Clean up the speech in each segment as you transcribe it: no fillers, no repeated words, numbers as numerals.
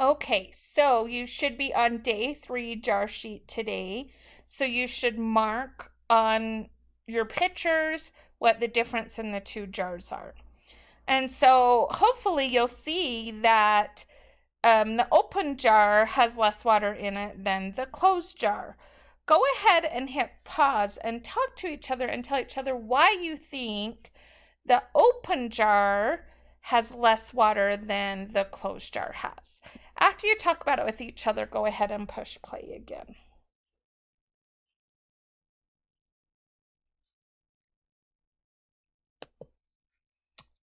Okay, so you should be on day 3 jar sheet today. So you should mark on your pictures what the difference in the two jars are. And so hopefully you'll see that the open jar has less water in it than the closed jar. Go ahead and hit pause and talk to each other and tell each other why you think the open jar has less water than the closed jar has. After you talk about it with each other, go ahead and push play again.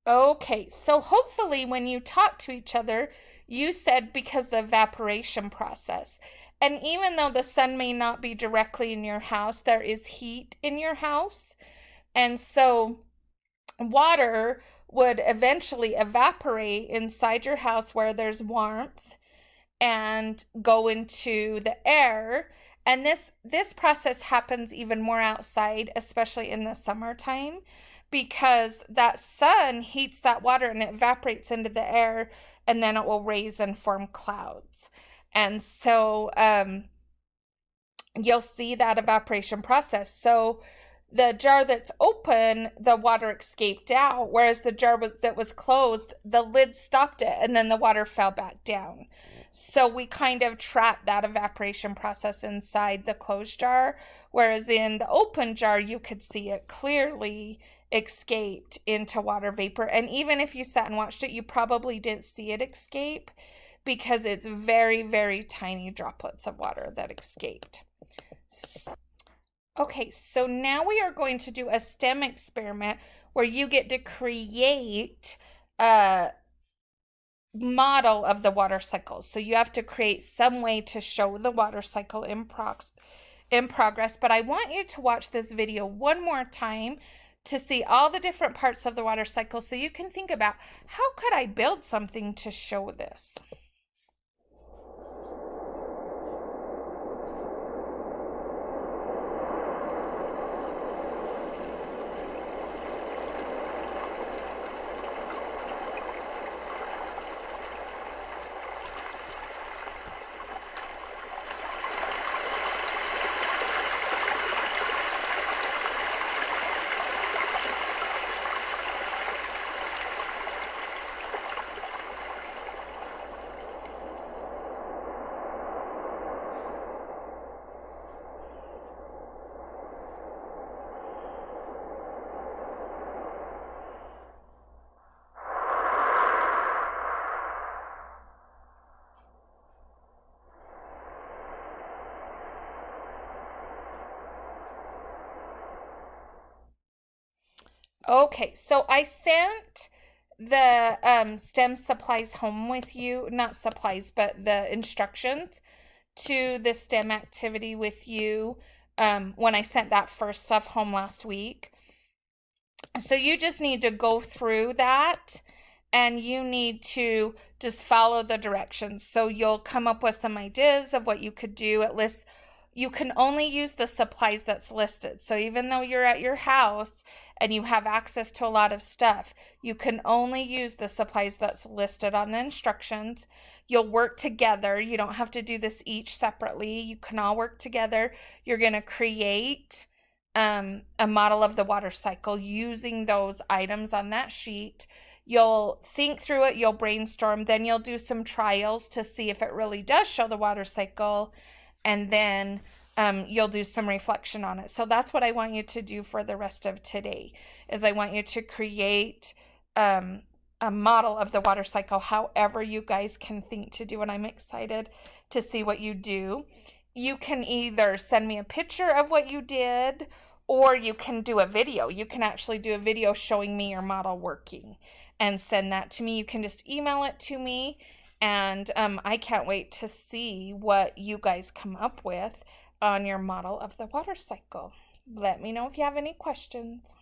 Okay, so hopefully when you talk to each other, you said because the evaporation process. And even though the sun may not be directly in your house, there is heat in your house. And so water would eventually evaporate inside your house where there's warmth and go into the air. And this process happens even more outside, especially in the summertime, because that sun heats that water and it evaporates into the air, and then it will raise and form clouds. And so you'll see that evaporation process. So the jar that's open, the water escaped out, whereas the jar that was closed, the lid stopped it and then the water fell back down. So we kind of trap that evaporation process inside the closed jar, whereas in the open jar, you could see it clearly escaped into water vapor. And even if you sat and watched it, you probably didn't see it escape because it's very, very tiny droplets of water that escaped. Okay, so now we are going to do a STEM experiment where you get to create a model of the water cycle. So you have to create some way to show the water cycle in progress. But I want you to watch this video one more time to see all the different parts of the water cycle so you can think about, how could I build something to show this? Okay, so I sent the STEM supplies home with you, not supplies, but the instructions to the STEM activity with you when I sent that first stuff home last week. So you just need to go through that and you need to just follow the directions. So you'll come up with some ideas of what you could do. It lists, you can only use the supplies that's listed. So even though you're at your house and you have access to a lot of stuff, you can only use the supplies that's listed on the instructions. You'll work together. You don't have to do this each separately. You can all work together. You're going to create a model of the water cycle using those items on that sheet. You'll think through it, you'll brainstorm, then you'll do some trials to see if it really does show the water cycle, and then you'll do some reflection on it. So that's what I want you to do for the rest of today, is I want you to create a model of the water cycle, however you guys can think to do, and I'm excited to see what you do. You can either send me a picture of what you did, or you can do a video. You can actually do a video showing me your model working and send that to me. You can just email it to me, and I can't wait to see what you guys come up with on your model of the water cycle. Let me know if you have any questions.